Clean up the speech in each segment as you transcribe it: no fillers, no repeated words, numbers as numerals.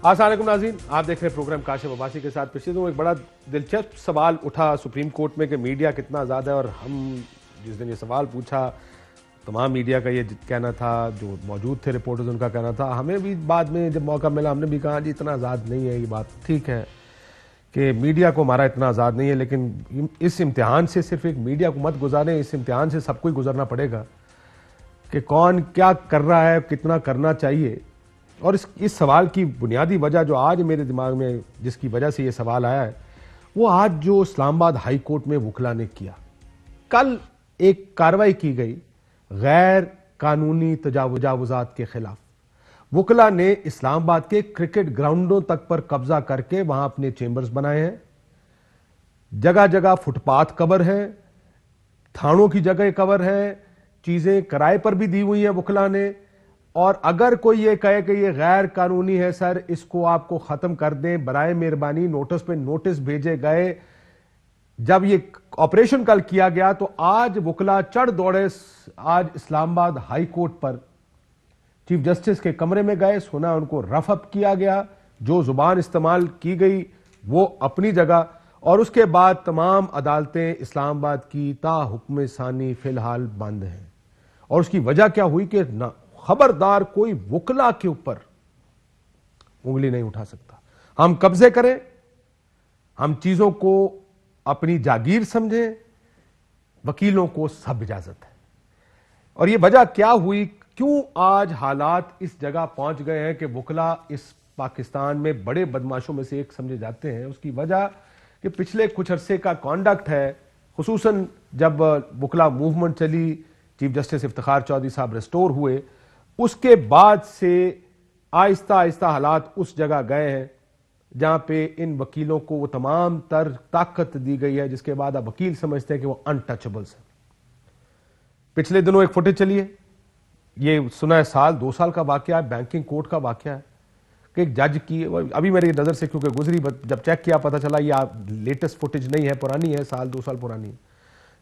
السلام علیکم ناظرین، آپ دیکھ رہے ہیں پروگرام کاشف عباسی کے ساتھ۔ پچھلے دنوں ایک بڑا دلچسپ سوال اٹھا سپریم کورٹ میں کہ میڈیا کتنا آزاد ہے، اور ہم جس دن یہ سوال پوچھا تمام میڈیا کا یہ کہنا تھا، جو موجود تھے رپورٹرز ان کا کہنا تھا، ہمیں بھی بعد میں جب موقع ملا ہم نے بھی کہا جی اتنا آزاد نہیں ہے، یہ بات ٹھیک ہے کہ میڈیا کو ہمارا اتنا آزاد نہیں ہے، لیکن اس امتحان سے صرف ایک میڈیا کو مت گزاریں، اس امتحان سے سب کو ہی گزرنا پڑے گا کہ کون کیا کر رہا ہے، کتنا کرنا چاہیے۔ اور اس سوال کی بنیادی وجہ جو آج میرے دماغ میں جس کی وجہ سے یہ سوال آیا ہے، وہ آج جو اسلام آباد ہائی کورٹ میں وکلا نے کیا۔ کل ایک کارروائی کی گئی غیر قانونی تجاوزات کے خلاف۔ وکلا نے اسلام آباد کے کرکٹ گراؤنڈوں تک پر قبضہ کر کے وہاں اپنے چیمبرز بنائے ہیں، جگہ جگہ فٹ پاتھ کور ہیں، تھانوں کی جگہ کور ہیں، چیزیں کرائے پر بھی دی ہوئی ہیں وکلا نے۔ اور اگر کوئی یہ کہے کہ یہ غیر قانونی ہے سر، اس کو آپ کو ختم کر دیں برائے مہربانی، نوٹس پہ نوٹس بھیجے گئے۔ جب یہ آپریشن کل کیا گیا تو آج وکلا چڑھ دوڑے آج اسلام آباد ہائی کورٹ پر، چیف جسٹس کے کمرے میں گئے، سنا ان کو رف اپ کیا گیا، جو زبان استعمال کی گئی وہ اپنی جگہ، اور اس کے بعد تمام عدالتیں اسلام آباد کی تا حکم ثانی فی الحال بند ہیں۔ اور اس کی وجہ کیا ہوئی کہ خبردار کوئی وکلا کے اوپر انگلی نہیں اٹھا سکتا۔ ہم قبضے کریں، ہم چیزوں کو اپنی جاگیر سمجھیں، وکیلوں کو سب اجازت ہے۔ اور یہ وجہ کیا ہوئی، کیوں آج حالات اس جگہ پہنچ گئے ہیں کہ وکلا اس پاکستان میں بڑے بدماشوں میں سے ایک سمجھے جاتے ہیں؟ اس کی وجہ کہ پچھلے کچھ عرصے کا کانڈکٹ ہے، خصوصاً جب وکلا موومنٹ چلی، چیف جسٹس افتخار چودھری صاحب ریسٹور ہوئے، اس کے بعد سے آہستہ آہستہ حالات اس جگہ گئے ہیں جہاں پہ ان وکیلوں کو وہ تمام تر طاقت دی گئی ہے جس کے بعد اب وکیل سمجھتے ہیں کہ وہ انٹچبلز ہیں۔ پچھلے دنوں ایک فوٹیج چلی ہے، یہ سنا ہے سال دو سال کا واقعہ ہے، بینکنگ کورٹ کا واقعہ ہے کہ ایک جج کی، ابھی میری نظر سے کیونکہ گزری، جب چیک کیا پتہ چلا یہ لیٹسٹ فوٹیج نہیں ہے، پرانی ہے، سال دو سال پرانی ہے،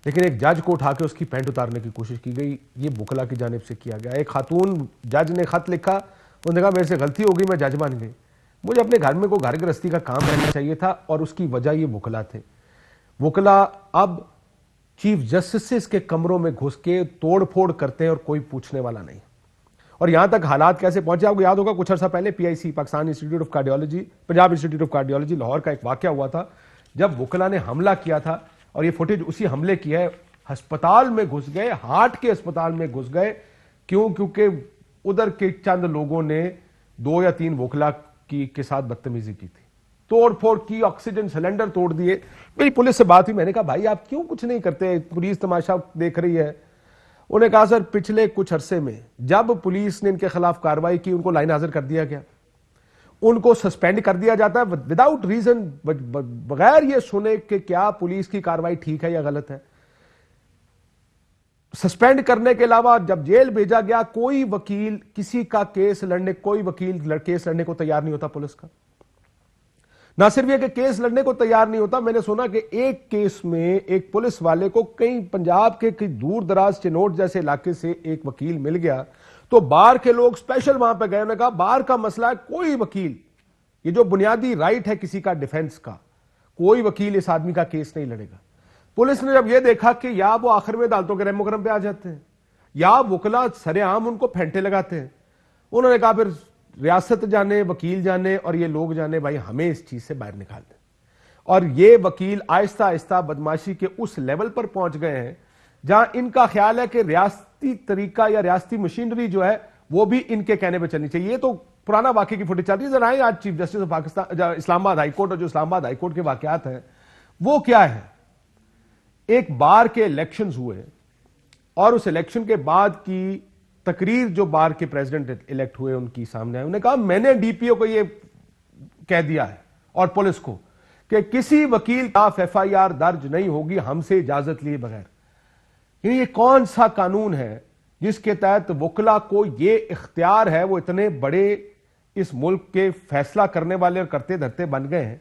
لیکن ایک جج کو اٹھا کے اس کی پینٹ اتارنے کی کوشش کی گئی۔ یہ وکلا کی جانب سے کیا گیا۔ ایک خاتون جج نے خط لکھا، انہوں نے کہا میرے سے غلطی ہو گئی، میں جج بن گئی، مجھے اپنے گھر میں کوئی گھر گرہستی کا کام کرنا چاہیے تھا، اور اس کی وجہ یہ وکلا تھے۔ وکلا اب چیف جسٹس کے کمروں میں گھس کے توڑ پھوڑ کرتے ہیں اور کوئی پوچھنے والا نہیں۔ اور یہاں تک حالات کیسے پہنچے، آپ کو یاد ہوگا کچھ عرصہ پہلے PIC Pakistan institute of cardiology, Punjab institute of cardiology Lahore کا ایک واقعہ ہوا تھا جب وکلا نے حملہ کیا تھا، اور یہ فوٹیج اسی حملے کی ہے۔ ہسپتال میں گھس گئے، ہارٹ کے ہسپتال میں گھس گئے، کیونکہ ادھر کے چند لوگوں نے 2 یا 3 وکلا کے ساتھ بدتمیزی کی تھی، توڑ پھوڑ کی، آکسیجن سلنڈر توڑ دیے۔ میری پولیس سے بات ہوئی، میں نے کہا بھائی آپ کیوں کچھ نہیں کرتے، پولیس تماشا دیکھ رہی ہے۔ انہوں نے کہا سر پچھلے کچھ عرصے میں جب پولیس نے ان کے خلاف کارروائی کی، ان کو لائن حاضر کر دیا گیا، ان کو سسپینڈ کر دیا جاتا ہے وداؤٹ ریزن، بغیر یہ سنے کہ کیا پولیس کی کارروائی ٹھیک ہے یا غلط ہے۔ سسپینڈ کرنے کے علاوہ جب جیل بھیجا گیا، کوئی وکیل کسی کا کیس لڑنے، کوئی وکیل کیس لڑنے کو تیار نہیں ہوتا پولیس کا۔ نہ صرف یہ کہ کیس لڑنے کو تیار نہیں ہوتا، میں نے سنا کہ ایک کیس میں ایک پولیس والے کو کہیں پنجاب کے کئی دور دراز چنوٹ جیسے علاقے سے ایک وکیل مل گیا، تو بار کے لوگ سپیشل وہاں پہ گئے، انہوں نے کہا بار کا مسئلہ ہے، کوئی وکیل، یہ جو بنیادی رائٹ ہے کسی کا ڈیفنس کا، کوئی وکیل اس آدمی کا کیس نہیں لڑے گا۔ پولیس نے جب یہ دیکھا کہ یا وہ آخر میں عدالتوں کے رحم و کرم پہ آ جاتے ہیں یا وکلا سر عام ان کو پھینٹے لگاتے ہیں، انہوں نے کہا پھر ریاست جانے، وکیل جانے اور یہ لوگ جانے، بھائی ہمیں اس چیز سے باہر نکال دیں۔ اور یہ وکیل آہستہ آہستہ بدماشی کے اس لیول پر پہنچ گئے ہیں جہاں ان کا خیال ہے کہ ریاستی طریقہ یا ریاستی مشینری جو ہے وہ بھی ان کے کہنے پہ چلنی چاہیے۔ یہ تو پرانا واقعے کی فوٹیج چل رہی ہے، ذرا آج چیف جسٹس آف پاکستان اسلام آباد ہائی کورٹ، اور جو اسلام آباد ہائی کورٹ کے واقعات ہیں وہ کیا ہے۔ ایک بار کے الیکشنز ہوئے، اور اس الیکشن کے بعد کی تقریر جو بار کے پریزیڈنٹ الیکٹ ہوئے ان کی سامنے آئے، انہوں نے کہا میں نے DPO کو یہ کہہ دیا ہے اور پولیس کو کہ کسی وکیل کا FIR درج نہیں ہوگی ہم سے اجازت لیے بغیر۔ یعنی یہ کون سا قانون ہے جس کے تحت وکلا کو یہ اختیار ہے، وہ اتنے بڑے اس ملک کے فیصلہ کرنے والے اور کرتے دھرتے بن گئے ہیں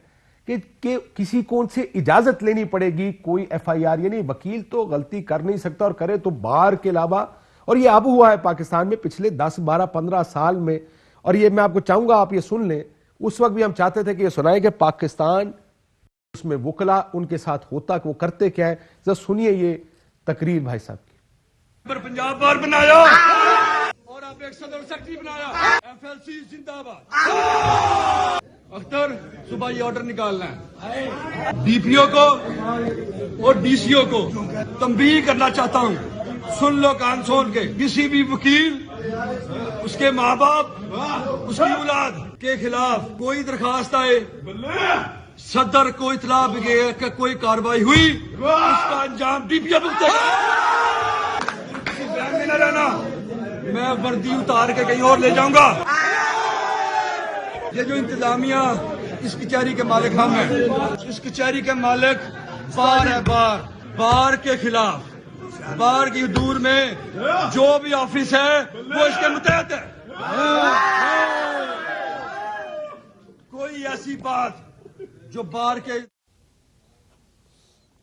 کہ کسی کو ان سے اجازت لینی پڑے گی کوئی FIR، یعنی وکیل تو غلطی کر نہیں سکتا، اور کرے تو بار کے علاوہ، اور یہ اب ہوا ہے پاکستان میں پچھلے 10 12 15 سال میں۔ اور یہ میں آپ کو چاہوں گا آپ یہ سن لیں، اس وقت بھی ہم چاہتے تھے کہ یہ سنائیں کہ پاکستان اس میں وکلا ان کے ساتھ ہوتا کہ وہ کرتے کیا ہے. ذرا سنیے یہ تقریر بھائی صاحب کی. پنجاب بار بنایا اور آپ ایک صدر سیکرٹری بنایا. ایف ایل سی زندہ باد. اختر صبح یہ آرڈر نکالنا ہے. ڈی پی او کو اور ڈی سی او کو تنبیہ کرنا چاہتا ہوں, سن لو کان سون کے, کسی بھی وکیل, اس کے ماں باپ, اس کی اولاد کے خلاف کوئی درخواست آئے, صدر کو اطلاع بھی کہ کوئی کاروائی ہوئی, اس کا انجام ڈی پی او بھگتے گا. کسی بیان میں نہ رہنا, میں وردی اتار کے کہیں اور لے جاؤں گا. یہ جو انتظامیہ, اس کچہری کے مالک ہم ہیں. اس کچہری کے مالک بار ہے, بار کے خلاف, بار کی حدود میں جو بھی آفس ہے وہ اس کے متحد ہے. کوئی ایسی بات جو بار کے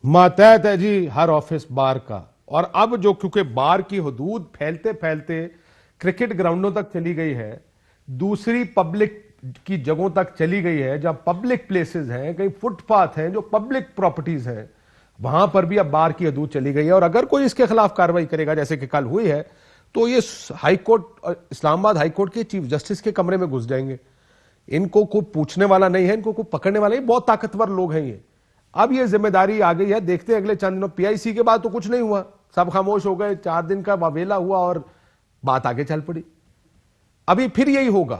ماتحت ہے جی ہر آفس بار کا. اور اب جو کیونکہ بار کی حدود پھیلتے پھیلتے کرکٹ گراؤنڈوں تک چلی گئی ہے, دوسری پبلک کی جگہوں تک چلی گئی ہے, جہاں پبلک پلیسز ہیں, کہیں فٹ پاتھ ہیں جو پبلک پراپرٹیز ہیں, وہاں پر بھی اب بار کی حدود چلی گئی ہے. اور اگر کوئی اس کے خلاف کارروائی کرے گا جیسے کہ کل ہوئی ہے, تو یہ ہائی کورٹ, اسلام آباد ہائی کورٹ کے چیف جسٹس کے کمرے میں گھس جائیں گے. ان کو کوئی پوچھنے والا نہیں ہے, ان کو کوئی پکڑنے والا نہیں. بہت طاقتور لوگ ہیں یہ. اب یہ ذمہ داری آ گئی ہے, دیکھتے ہیں اگلے چند دنوں. پی آئی سی کے بعد تو کچھ نہیں ہوا, سب خاموش ہو گئے, 4 دن کا واویلا ہوا اور بات آگے چل پڑی. ابھی پھر یہی ہوگا.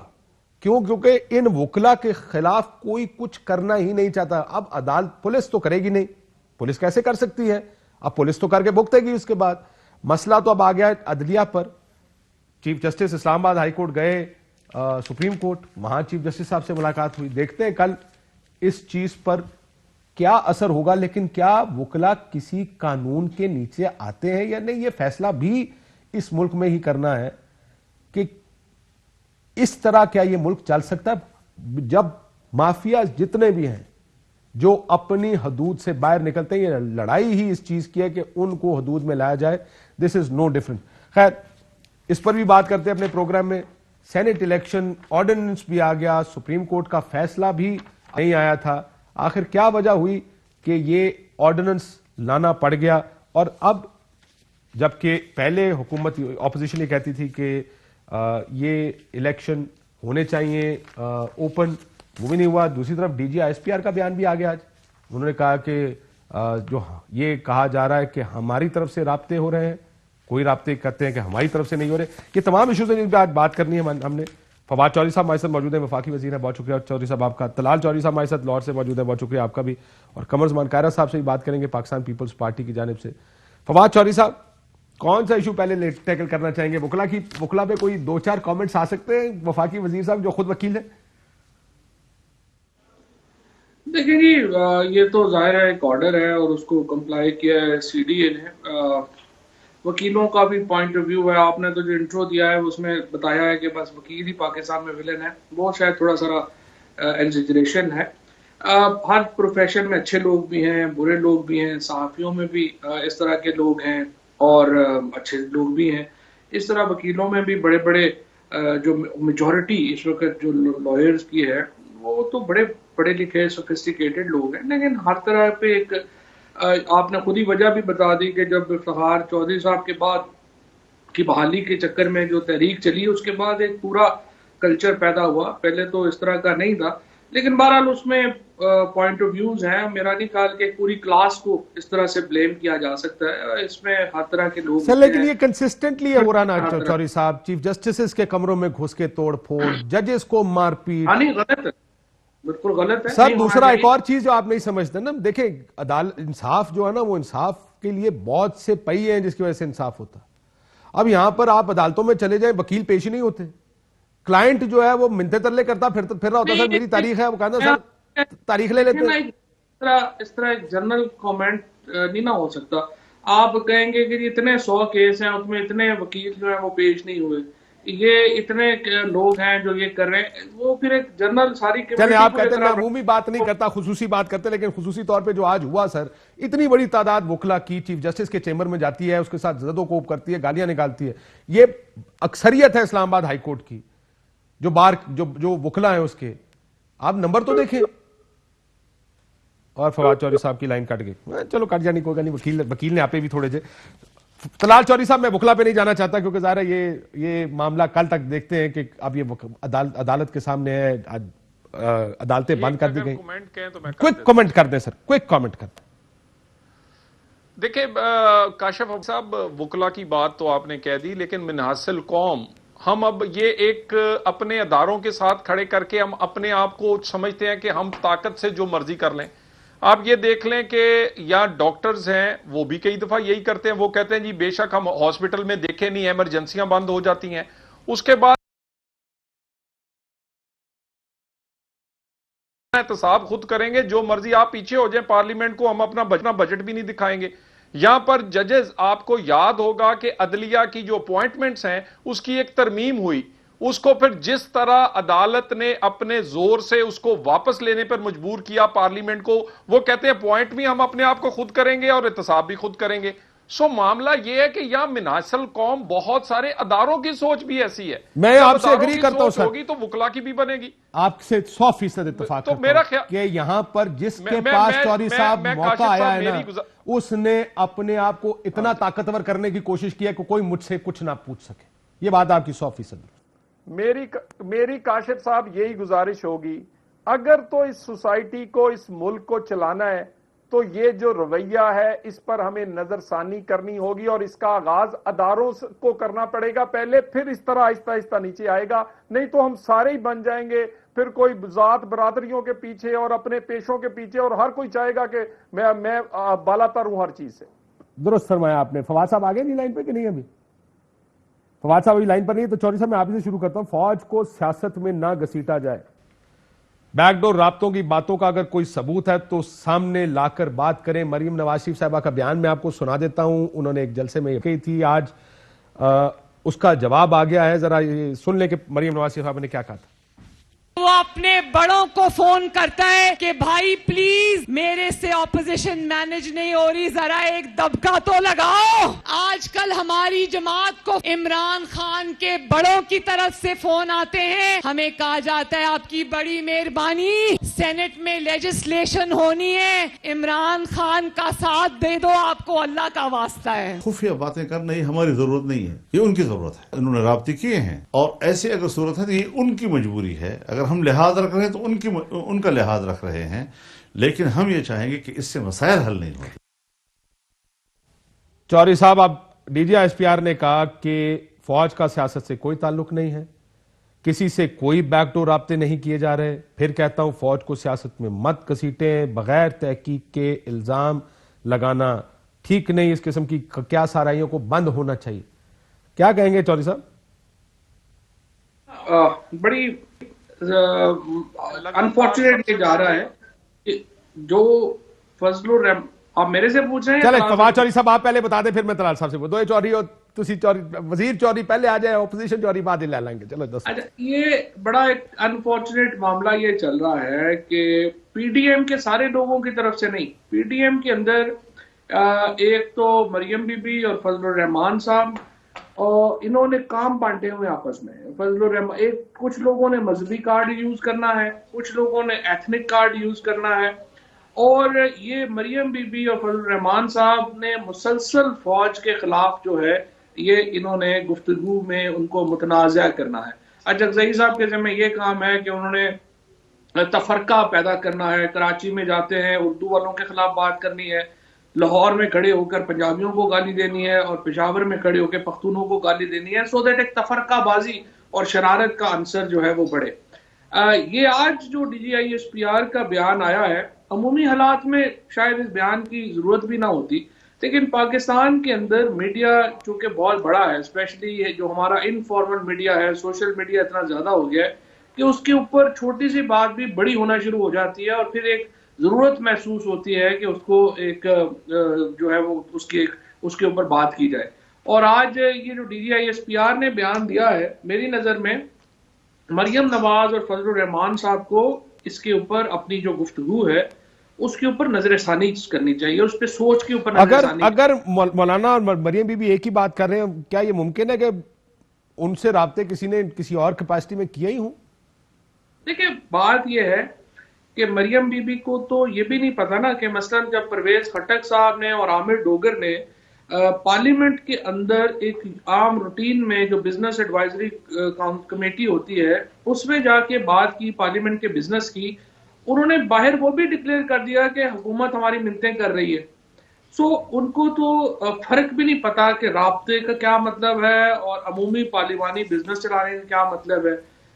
کیوں؟ کیونکہ ان وکلا کے خلاف کوئی کچھ کرنا ہی نہیں چاہتا. اب عدالت, پولیس تو کرے گی نہیں, پولیس کیسے کر سکتی ہے؟ اب پولیس تو کر کے بھگتے گی. اس کے بعد مسئلہ تو اب آ گیا ہے عدلیہ پر. چیف جسٹس اسلام آباد ہائی کورٹ گئے سپریم کورٹ, وہاں چیف جسٹس صاحب سے ملاقات ہوئی. دیکھتے ہیں کل اس چیز پر کیا اثر ہوگا. لیکن کیا وکلا کسی قانون کے نیچے آتے ہیں یا نہیں, یہ فیصلہ بھی اس ملک میں ہی کرنا ہے کہ اس طرح کیا یہ ملک چل سکتا ہے. جب مافیا جتنے بھی ہیں جو اپنی حدود سے باہر نکلتے ہیں, یہ لڑائی ہی اس چیز کی ہے کہ ان کو حدود میں لایا جائے. دس از نو ڈفرنٹ. خیر, اس پر بھی بات کرتے ہیں اپنے پروگرام میں. سینٹ الیکشن آرڈیننس بھی آ گیا, سپریم کورٹ کا فیصلہ بھی نہیں آیا تھا. آخر کیا وجہ ہوئی کہ یہ آرڈیننس لانا پڑ گیا؟ اور اب جبکہ پہلے حکومت, اپوزیشن یہ کہتی تھی کہ یہ الیکشن ہونے چاہیے اوپن, وہ بھی نہیں ہوا. دوسری طرف D G I S P R کا بیان بھی آ گیا آج. انہوں نے کہا کہ جو یہ کہا جا رہا ہے کہ ہماری طرف سے رابطے ہو رہے ہیں, کوئی رابطے کرتے ہیں کہ ہماری طرف سے نہیں ہو رہے. یہ تمام ایشوز ہیں جن پہ آج بات کرنی ہے. ہم نے فواد چودھری صاحب ہمارے ساتھ موجود ہیں, وفاقی وزیر ہیں, بہت شکریہ چودھری صاحب آپ کا. طلال چودھری صاحب ہمارے ساتھ لاہور سے موجود ہیں, بہت شکریہ آپ کا بھی. اور قمر زمان کائرہ صاحب سے بھی بات کریں گے پاکستان پیپلز پارٹی کی جانب سے. فواد چودھری صاحب, کون سا ایشو پہلے ٹیکل کرنا چاہیں گے؟ وکلا پہ کوئی 2-4 کامنٹس آ سکتے ہیں وفاقی وزیر صاحب جو خود وکیل ہیں. دیکھیں جی, یہ تو ظاہر ہے ایک آرڈر ہے اور اس کو کمپلائی کیا ہے سی ڈی اے نے. وکیلوں کا بھی پوائنٹ آف ویو ہے. آپ نے تو جو انٹرو دیا ہے اس میں بتایا ہے کہ بس وکیل ہی پاکستان میں ولن ہے, وہ شاید تھوڑا سا ایگزیجریشن ہے. ہر پروفیشن میں اچھے لوگ بھی ہیں, برے لوگ بھی ہیں, صحافیوں میں بھی اس طرح کے لوگ ہیں اور اچھے لوگ بھی ہیں. اس طرح وکیلوں میں بھی بڑے بڑے جو میجورٹی اس وقت جو لائرز کی ہے وہ تو بڑے پڑھے لکھے سوفسٹیکیٹڈ لوگ ہیں. لیکن ہر طرح پہ ایک آپ نے خود ہی وجہ بھی بتا دی کہ جب افتخار چودھری صاحب کے بعد کی بحالی کے چکر میں جو تحریک چلی, اس کے بعد ایک پورا کلچر پیدا ہوا. پہلے تو اس طرح کا نہیں تھا. لیکن بہرحال اس میں پوائنٹ آف ویوز ہیں. میرا نہیں خیال کہ پوری کلاس کو اس طرح سے بلیم کیا جا سکتا ہے. اس میں ہر طرح کے لوگ سر, لیکن یہ کنسسٹنٹلی ہو رہا نا چودھری صاحب, چیف جسٹسز کے کمروں میں گھس کے توڑ پھوڑ, ججز کو مار پیٹ. نہیں, غلط ہے, بالکل غلط ہے. سر دوسرا ایک اور چیز جو آپ نہیں سمجھتے نا, دیکھیں عدالت, انصاف جو ہے نا, وہ انصاف کے لیے بہت سے پہیے ہیں جس کی وجہ سے انصاف ہوتا. اب یہاں پر آپ عدالتوں میں چلے جائیں, وکیل پیش ہی نہیں ہوتے. کلائنٹ جو ہے وہ منتے ترلے کرتا پھر رہا ہوتا, سر میری تاریخ ہے, وہ کہتا سر تاریخ لے لیتے ہیں. اس طرح ایک جنرل کامنٹ نہیں نہ ہو سکتا. آپ کہیں گے کہ اتنے 100 کیس ہیں, اس میں اتنے وکیل جو ہیں وہ پیش نہیں ہوئے, یہ اتنے لوگ ہیں جو یہ کر رہے ہیں, وہ پھر ایک جنرل ساری چلیں آپ کہتے ہیں میں عمومی بات نہیں کرتا, خصوصی بات کرتے. لیکن خصوصی طور پہ جو آج ہوا سر, اتنی بڑی تعداد وکلا کی چیف جسٹس کے چیمبر میں جاتی ہے, اس کے ساتھ زد و کوب کرتی ہے, گالیاں نکالتی ہے. یہ اکثریت ہے اسلام آباد ہائی کورٹ کی, جو وکلا ہیں اس کے. آپ نمبر تو دیکھیں. اور فواد چودھری صاحب کی لائن کٹ گئی. چلو کٹ جانی کوئی نہیں, وکیل نے آپ بھی تھوڑے سے. طلال چودھری صاحب میں وکلا پہ نہیں جانا چاہتا کیونکہ ظاہر ہے یہ معاملہ کل تک دیکھتے ہیں کہ اب یہ عدالت کے سامنے ہے, عدالتیں بند کر دی گئی. کوئک کامنٹ کر دیں سر, کوئک کامنٹ کر دیں. دیکھیں کاشف صاحب, وکلا کی بات تو آپ نے کہہ دی, لیکن منحصل قوم ہم اب یہ ایک اپنے اداروں کے ساتھ کھڑے کر کے ہم اپنے آپ کو سمجھتے ہیں کہ ہم طاقت سے جو مرضی کر لیں. آپ یہ دیکھ لیں کہ یا ڈاکٹرز ہیں وہ بھی کئی دفعہ یہی کرتے ہیں, وہ کہتے ہیں جی بے شک ہم ہاسپٹل میں دیکھے نہیں, ایمرجنسیاں بند ہو جاتی ہیں. اس کے بعد احتساب خود کریں گے, جو مرضی آپ پیچھے ہو جائیں پارلیمنٹ کو, ہم اپنا بجٹ بھی نہیں دکھائیں گے. یہاں پر ججز, آپ کو یاد ہوگا کہ عدلیہ کی جو اپوائنٹمنٹس ہیں اس کی ایک ترمیم ہوئی, اس کو پھر جس طرح عدالت نے اپنے زور سے اس کو واپس لینے پر مجبور کیا پارلیمنٹ کو, وہ کہتے ہیں اپوائنٹ بھی ہم اپنے آپ کو خود کریں گے اور احتساب بھی خود کریں گے. سو معاملہ یہ ہے کہ یہاں منحصل قوم بہت سارے اداروں کی سوچ بھی ایسی ہے. میں آپ سے اگری کرتا ہوں سر, ہوگی تو وکلا کی بھی بنے گی. آپ سے 100% اتفاق کرتا ہوں کہ یہاں پر جس کے پاس چودھری صاحب موقع آیا ہے نا, اس نے اپنے آپ کو اتنا طاقتور کرنے کی کوشش کی ہے کہ کوئی مجھ سے کچھ نہ پوچھ سکے. یہ بات آپ کی 100%. میری کاشف صاحب یہی گزارش ہوگی, اگر تو اس سوسائٹی کو, اس ملک کو چلانا ہے تو یہ جو رویہ ہے اس پر ہمیں نظر ثانی کرنی ہوگی, اور اس کا آغاز اداروں کو کرنا پڑے گا پہلے, پھر اس طرح آہستہ آہستہ نیچے آئے گا. نہیں تو ہم سارے ہی بن جائیں گے پھر کوئی ذات برادریوں کے پیچھے اور اپنے پیشوں کے پیچھے, اور ہر کوئی چاہے گا کہ میں بالا تر ہوں ہر چیز سے. درست فرمایا آپ نے. فواد صاحب آگے نہیں لائن پہ کہ نہیں؟ ابھی فواد صاحب ابھی لائن پر نہیں ہے, تو چودھری صاحب میں آپ سے شروع کرتا ہوں. فوج کو سیاست میں نہ گھسیٹا جائے. بیک ڈور رابطوں کی باتوں کا اگر کوئی ثبوت ہے تو سامنے لا کر بات کریں. مریم نواز شریف صاحبہ کا بیان میں آپ کو سنا دیتا ہوں, انہوں نے ایک جلسے میں یہ کہی تھی, آج اس کا جواب آ گیا ہے. ذرا یہ سن لیں کہ مریم نواز شریف صاحبہ نے کیا کہا تھا. وہ اپنے بڑوں کو فون کرتا ہے کہ بھائی پلیز میرے سے اپوزیشن مینج نہیں ہو رہی, ذرا ایک دبکا تو لگاؤ. آج کل ہماری جماعت کو عمران خان کے بڑوں کی طرف سے فون آتے ہیں, ہمیں کہا جاتا ہے آپ کی بڑی مہربانی, سینٹ میں لیجسلیشن ہونی ہے, عمران خان کا ساتھ دے دو, آپ کو اللہ کا واسطہ ہے. خفیہ باتیں کرنا یہ ہماری ضرورت نہیں ہے, یہ ان کی ضرورت ہے. انہوں نے رابطے کیے ہیں, اور ایسے اگر صورت ہے تو یہ ان کی مجبوری ہے. اگر ہم لحاظ رکھ رہے ہیں تو ان کا لحاظ رکھ رہے ہیں, لیکن ہم یہ چاہیں گے کہ اس سے مسائل حل نہیں ہوتے. چودھری صاحب, اب D G S P R نے کہا کہ فوج کا سیاست سے کوئی تعلق نہیں ہے, کسی سے کوئی بیک ڈور رابطے نہیں کیے جا رہے. پھر کہتا ہوں فوج کو سیاست میں مت گھسیٹیں, بغیر تحقیق کے الزام لگانا ٹھیک نہیں, اس قسم کی کیا سارائیوں کو بند ہونا چاہیے. کیا کہیں گے چودھری صاحب؟ بڑی انفارچونیٹ یہ جا رہا ہے جو فضل الرحمان, آپ میرے سے پوچھ رہے ہیں. چلے فواد چودھری صاحب آپ پہلے بتا دیں, پھر میں طلال صاحب سے دو چودھری اور وزیر چودھری پہلے آ جائے, اپوزیشن چودھری بعد ہی لے لیں گے. چلو اچھا, یہ بڑا ایک انفارچونیٹ معاملہ یہ چل رہا ہے کہ پی ڈی ایم کے سارے لوگوں کی طرف سے نہیں, پی ڈی ایم کے اندر ایک تو مریم بی بی اور فضل الرحمان صاحب, اور انہوں نے کام بانٹے ہوئے آپس میں. فضل الرحمان, کچھ لوگوں نے مذہبی کارڈ یوز کرنا ہے, کچھ لوگوں نے ایتھنک کارڈ یوز کرنا ہے, اور یہ مریم بی بی اور فضل الرحمان صاحب نے مسلسل فوج کے خلاف جو ہے یہ انہوں نے گفتگو میں ان کو متنازع کرنا ہے. اجزئی صاحب کے ذمہ یہ کام ہے کہ انہوں نے تفرقہ پیدا کرنا ہے. کراچی میں جاتے ہیں اردو والوں کے خلاف بات کرنی ہے, لاہور میں کھڑے ہو کر پنجابیوں کو گالی دینی ہے, اور پشاور میں کھڑے ہو کے پختونوں کو گالی دینی ہے, سو دیٹ ایک تفرقہ بازی اور شرارت کا عنصر جو ہے وہ بڑھے. یہ آج جو D G I S P R کا بیان آیا ہے, عمومی حالات میں شاید اس بیان کی ضرورت بھی نہ ہوتی, لیکن پاکستان کے اندر میڈیا چونکہ بہت بڑا ہے, اسپیشلی جو ہمارا انفارمل میڈیا ہے, سوشل میڈیا اتنا زیادہ ہو گیا ہے کہ اس کے اوپر چھوٹی سی بات بھی بڑی ہونا شروع ہو جاتی ہے, اور پھر ایک ضرورت محسوس ہوتی ہے کہ اس کو ایک جو ہے وہ اس کے اوپر بات کی جائے. اور آج یہ جو D G I S P R نے بیان دیا ہے, میری نظر میں مریم نواز اور فضل الرحمان صاحب کو اس کے اوپر اپنی جو گفتگو ہے اس کے اوپر نظر ثانی کرنی چاہیے, اس پہ سوچ کے اوپر نظر ثانی. اگر مولانا اور مریم بی بی ایک ہی بات کر رہے ہیں, کیا یہ ممکن ہے کہ ان سے رابطے کسی نے کسی اور کیپیسٹی میں کیے ہی ہوں؟ دیکھیں بات یہ ہے کہ مریم بی بی کو تو یہ بھی نہیں پتا نا کہ مثلاً جب پرویز خٹک صاحب نے اور عامر ڈوگر نے پارلیمنٹ کے اندر ایک عام روٹین میں جو بزنس ایڈوائزری کمیٹی ہوتی ہے اس میں جا کے بات کی پارلیمنٹ کے بزنس کی، انہوں نے باہر وہ بھی ڈکلیئر کر دیا کہ حکومت ہماری منتیں کر رہی ہے. سو ان کو تو فرق بھی نہیں پتا کہ رابطے کا کیا مطلب ہے اور عمومی پارلیمانی بزنس چلانے کا کیا مطلب ہے،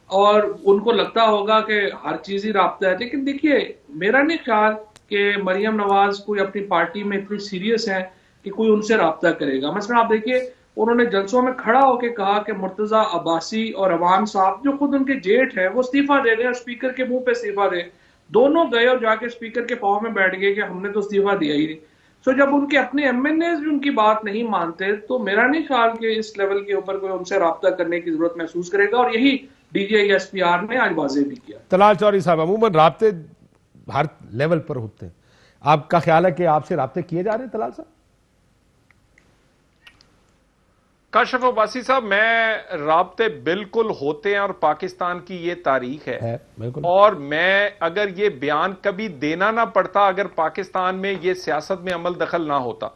اور ان کو لگتا ہوگا کہ ہر چیز ہی رابطہ ہے. لیکن دیکھیے میرا نہیں خیال کہ مریم نواز کوئی اپنی پارٹی میں اتنی سیریس ہے کہ کوئی ان سے رابطہ کرے گا. مثلا آپ دیکھیے انہوں نے جلسوں میں کھڑا ہو کے کہا کہ مرتضی عباسی اور عوام صاحب جو خود ان کے جیٹ ہیں وہ استعفیٰ دے دیں اور اسپیکر کے منہ پہ استعفیٰ دیں. دونوں گئے اور جا کے اسپیکر کے پاؤں میں بیٹھ گئے کہ ہم نے تو استعفیٰ دیا ہی نہیں. سو جب ان کے اپنے ایم این ایز بھی ان کی بات نہیں مانتے تو میرا نہیں خیال کہ اس لیول کے اوپر کوئی ان سے رابطہ کرنے کی ضرورت محسوس کرے گا، اور یہی D G I S P R نے آج واضح بھی کیا. طلال چوہدری صاحب، عموماً رابطے ہر لیول پر ہوتے ہیں، آپ کا خیال ہے کہ آپ سے رابطے کیے جا رہے ہیں طلال صاحب؟ کاشف عباسی صاحب، میں رابطے بالکل ہوتے ہیں اور پاکستان کی یہ تاریخ ہے بالکل. اور میں اگر یہ بیان کبھی دینا نہ پڑتا اگر پاکستان میں یہ سیاست میں عمل دخل نہ ہوتا،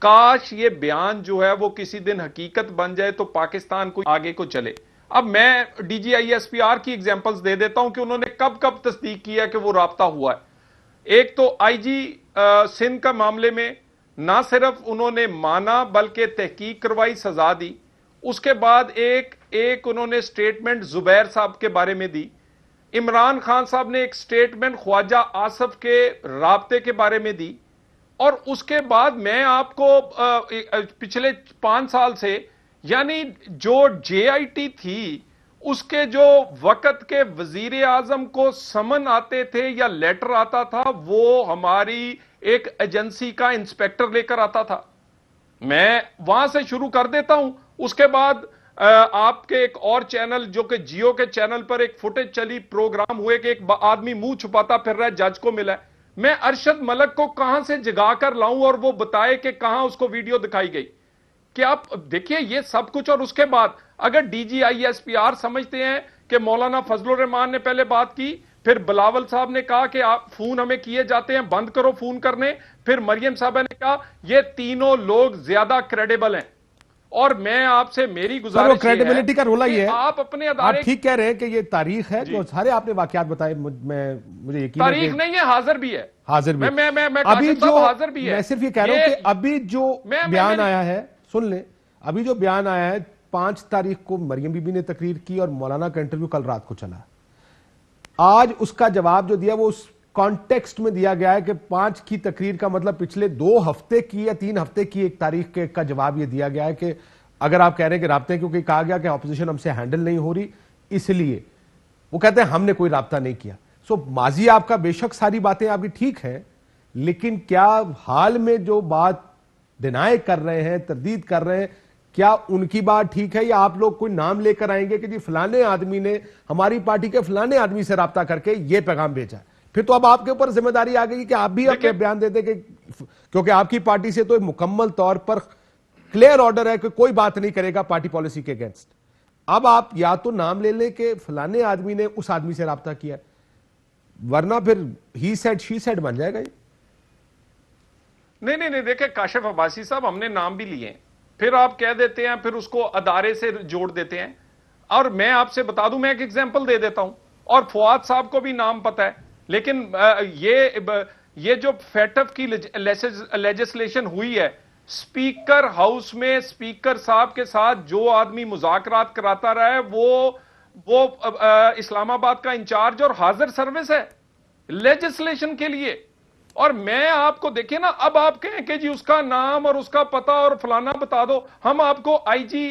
کاش یہ بیان جو ہے وہ کسی دن حقیقت بن جائے تو پاکستان کو آگے کو چلے. اب میں D G I S P R کی ایگزامپلز دے دیتا ہوں کہ انہوں نے کب کب تصدیق کیا کہ وہ رابطہ ہوا ہے. ایک تو آئی جی سندھ کا معاملے میں نہ صرف انہوں نے مانا بلکہ تحقیق کروائی، سزا دی. اس کے بعد ایک انہوں نے سٹیٹمنٹ زبیر صاحب کے بارے میں دی. عمران خان صاحب نے ایک سٹیٹمنٹ خواجہ آصف کے رابطے کے بارے میں دی. اور اس کے بعد میں آپ کو پچھلے 5 سال سے یعنی جو جے آئی ٹی تھی اس کے جو وقت کے وزیر اعظم کو سمن آتے تھے یا لیٹر آتا تھا وہ ہماری ایک ایجنسی کا انسپیکٹر لے کر آتا تھا. میں وہاں سے شروع کر دیتا ہوں. اس کے بعد آپ کے ایک اور چینل جو کہ جیو کے چینل پر ایک فوٹیج چلی، پروگرام ہوئے کہ ایک آدمی منہ چھپاتا پھر رہا ہے جج کو ملا ہے. میں ارشد ملک کو کہاں سے جگا کر لاؤں اور وہ بتائے کہ کہاں اس کو ویڈیو دکھائی گئی کہ آپ دیکھیے یہ سب کچھ. اور اس کے بعد اگر D G I S P R سمجھتے ہیں کہ مولانا فضل الرحمان نے پہلے بات کی، پھر بلاول صاحب نے کہا کہ آپ فون ہمیں کیے جاتے ہیں بند کرو فون کرنے، پھر مریم صاحبہ نے کہا، یہ تینوں لوگ زیادہ کریڈیبل ہیں. اور میں آپ سے میری گزارش کریڈیبلٹی کا رولہ یہ ہے، آپ اپنے ادارے، آپ ٹھیک کہہ رہے ہیں کہ یہ تاریخ ہے جو سارے آپ نے واقعات بتائے، مجھے یقین ہے تاریخ نہیں ہے، حاضر بھی ہے. حاضر بھی ابھی جو میں صرف یہ کہہ رہا ہوں کہ ابھی جو بیان آیا ہے، سن لیں، ابھی جو بیان آیا ہے 5 تاریخ کو مریم بی بی نے تقریر کی اور مولانا کا انٹرویو کل رات کو چلا. آج اس کا جواب جو دیا وہ اس کانٹیکسٹ میں دیا گیا ہے کہ 5 کی تقریر کا مطلب پچھلے 2 ہفتے کی یا 3 ہفتے کی ایک تاریخ کے کا جواب یہ دیا گیا ہے کہ اگر آپ کہہ رہے ہیں کہ رابطے، کیونکہ کہا گیا کہ اپوزیشن ہم سے ہینڈل نہیں ہو رہی اس لیے وہ کہتے ہیں ہم نے کوئی رابطہ نہیں کیا. سو ماضی آپ کا بے شک ساری باتیں آپ کی ٹھیک ہیں، لیکن کیا حال میں جو بات ڈینائی کر رہے ہیں، تردید کر رہے ہیں، کیا ان کی بات ٹھیک ہے یا آپ لوگ کوئی نام لے کر آئیں گے کہ جی فلانے آدمی نے ہماری پارٹی کے فلانے آدمی سے رابطہ کر کے یہ پیغام بھیجا؟ پھر تو اب آپ کے اوپر ذمہ داری آ گئی کہ آپ بھی اپنے بیان دے دیں کہ کیونکہ آپ کی پارٹی سے تو ایک مکمل طور پر کلیئر آرڈر ہے کہ کوئی بات نہیں کرے گا پارٹی پالیسی کے اگینسٹ. اب آپ یا تو نام لے لیں کہ فلانے آدمی نے اس آدمی سے رابطہ کیا، ورنہ پھر ہی سیڈ شی سیڈ بن جائے گا. نہیں دیکھیں کاشف عباسی صاحب، ہم نے نام بھی لیے ہیں، پھر آپ کہہ دیتے ہیں، پھر اس کو ادارے سے جوڑ دیتے ہیں. اور میں آپ سے بتا دوں، میں ایک ایگزامپل دے دیتا ہوں، اور فواد صاحب کو بھی نام پتہ ہے، لیکن یہ جو فیٹف کی لیجسلیشن ہوئی ہے، سپیکر ہاؤس میں سپیکر صاحب کے ساتھ جو آدمی مذاکرات کراتا رہا ہے وہ اسلام آباد کا انچارج اور حاضر سروس ہے لیجسلیشن کے لیے. اور میں آپ کو دیکھیں نا، اب آپ کہیں کہ جی اس کا نام اور اس کا پتہ اور فلانا بتا دو. ہم آپ کو آئی جی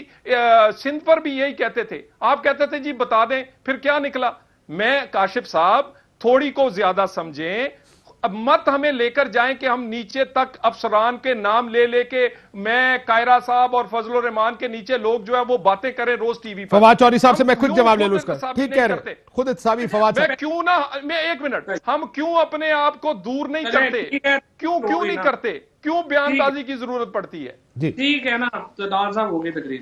سندھ پر بھی یہی کہتے تھے، آپ کہتے تھے جی بتا دیں، پھر کیا نکلا؟ میں کاشف صاحب تھوڑی کو زیادہ سمجھیں، اب مت ہمیں لے کر جائیں کہ ہم نیچے تک افسران کے نام لے کے میں قائرہ صاحب اور فضل الرحمان کے نیچے لوگ جو ہے وہ باتیں کریں روز ٹی وی پر. فواد چوہدری صاحب سے میں خود جواب لے لوں اس کا. ٹھیک کہہ رہے ہیں خود احتسابی فواد صاحب. کیوں نہ میں 1 منٹ، ہم کیوں اپنے آپ کو دور نہیں کرتے؟ کیوں نہیں کرتے؟ کیوں بیان بازی کی ضرورت پڑتی ہے؟ جی ٹھیک ہے نا، طلال صاحب ہو گئی تقریر.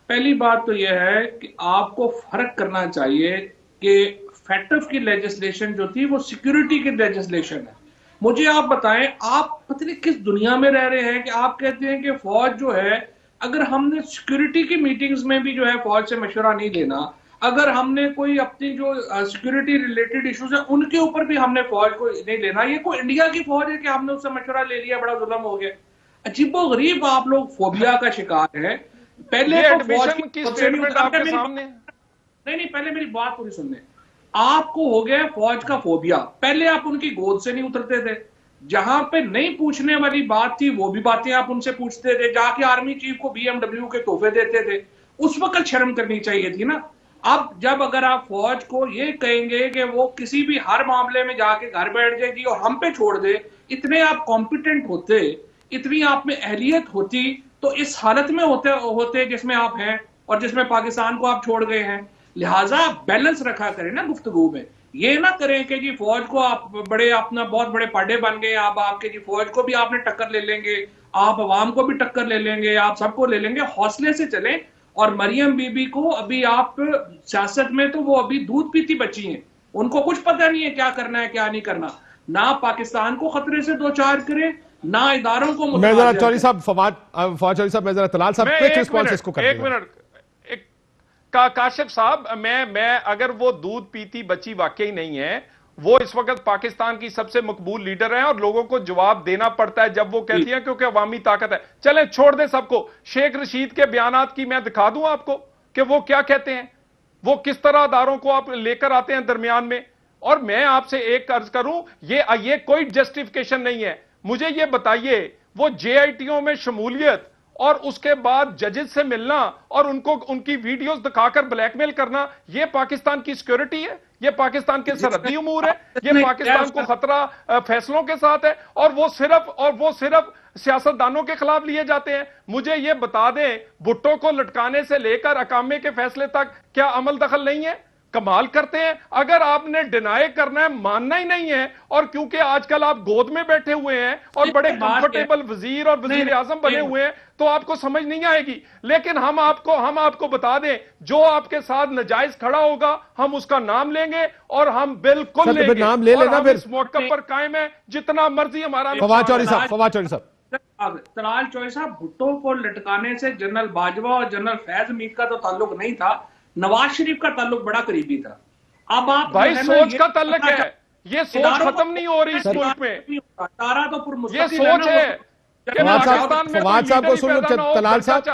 پہلی بات تو یہ ہے کہ آپ کو فرق کرنا چاہیے کہ فیٹف کی لیجسلیشن جو تھی وہ سیکیورٹی کی لیجسلیشن ہے. مجھے آپ بتائیں, آپ پتہ نہیں کس دنیا میں رہ رہے ہیں کہ آپ کہتے ہیں کہ فوج جو ہے, اگر ہم نے سیکیورٹی کی میٹنگز میں بھی جو ہے فوج سے مشورہ نہیں لینا, اگر ہم نے کوئی اپنی جو سیکیورٹی ریلیٹڈ ایشوز ہیں ان کے اوپر بھی ہم نے فوج کو نہیں لینا, یہ کوئی انڈیا کی فوج ہے کہ ہم نے اس سے مشورہ لے لیا, بڑا ظلم ہو گیا. عجیب و غریب آپ لوگ فوبیا کا شکار ہیں. پہلے تو فوج کی سٹیٹمنٹ آپ کے سامنے, نہیں پہلے میری بات پوری سن لیں. آپ کو ہو گیا فوج کا فوبیا. پہلے آپ ان کی گود سے نہیں اترتے تھے, جہاں پہ نہیں پوچھنے والی بات تھی وہ بھی باتیں آپ ان سے پوچھتے تھے, جا کے آرمی چیف کو BMW کے تحفے دیتے تھے. اس وقت شرم کرنی چاہیے تھی نا. اب جب اگر آپ فوج کو یہ کہیں گے کہ وہ کسی بھی ہر معاملے میں جا کے گھر بیٹھ جائے گی اور ہم پہ چھوڑ دے, اتنے آپ کمپیٹنٹ ہوتے, اتنی آپ میں اہلیت ہوتی, تو اس حالت میں ہوتے جس میں آپ ہیں اور جس میں پاکستان کو آپ چھوڑ گئے ہیں. لہٰذا بیلنس رکھا کریں نا گفتگو میں. یہ نہ کریں کہ جی فوج کو آپ بڑے اپنا بہت بڑے پاڈے بن گئے, آپ کے جی فوج کو بھی آپ نے ٹکر لے لیں گے, آپ عوام کو بھی ٹکر لے لیں گے, آپ سب کو لے لیں گے. حوصلے سے چلیں. اور مریم بی بی کو ابھی آپ سیاست میں تو وہ ابھی دودھ پیتی بچی ہیں, ان کو کچھ پتہ نہیں ہے کیا کرنا ہے کیا نہیں کرنا. نہ پاکستان کو خطرے سے دوچار کریں, نہ اداروں کو میں ذرا چوری صاحب, فواد چوری صاحب, میں ذرا طلال صاحب کوئک ریسپانس اس کو کر ایک منٹ کاشف صاحب, میں اگر وہ دودھ پیتی بچی واقعی نہیں ہے, وہ اس وقت پاکستان کی سب سے مقبول لیڈر ہیں اور لوگوں کو جواب دینا پڑتا ہے جب وہ کہتی ہیں کیونکہ عوامی طاقت ہے. چلیں چھوڑ دیں سب کو. شیخ رشید کے بیانات کی میں دکھا دوں آپ کو کہ وہ کیا کہتے ہیں, وہ کس طرح اداروں کو آپ لے کر آتے ہیں درمیان میں. اور میں آپ سے ایک عرض کروں, یہ کوئی جسٹیفیکیشن نہیں ہے. مجھے یہ بتائیے, وہ JITوں میں شمولیت اور اس کے بعد ججز سے ملنا اور ان کی ویڈیوز دکھا کر بلیک میل کرنا, یہ پاکستان کی سیکیورٹی ہے؟ یہ پاکستان کے سرحدی امور ہے؟ یہ پاکستان کو خطرہ فیصلوں کے ساتھ ہے؟ اور وہ صرف سیاستدانوں کے خلاف لیے جاتے ہیں. مجھے یہ بتا دیں, بھٹو کو لٹکانے سے لے کر اقامے کے فیصلے تک کیا عمل دخل نہیں ہے؟ کمال کرتے ہیں. اگر آپ نے ڈینائی کرنا ہے, ماننا ہی نہیں ہے, اور کیونکہ آج کل آپ گود میں بیٹھے ہوئے ہیں اور بڑے کمفرٹیبل وزیر اور وزیر اعظم بنے ہوئے ہیں, تو آپ کو سمجھ نہیں آئے گی. لیکن ہم آپ کو بتا دیں, جو آپ کے ساتھ ناجائز کھڑا ہوگا ہم اس کا نام لیں گے, اور ہم بالکل لیں گے. نام لے لینا, ہم اس موقع پر قائم ہیں, جتنا مرضی ہمارا. فواد چوری صاحب طلال چوہی صاحب, بھٹو کو لٹکانے سے جنرل باجوہ اور جنرل فیض میر کا تو تعلق نہیں تھا, نواز شریف کا تعلق بڑا قریبی تھا. اب آپ بھائی سوچ کا تعلق ہے, یہ سوچ ختم نہیں ہو رہی اس ملک میں. یہ سوچ ہے. فواد صاحب کو سن لو, طلال صاحب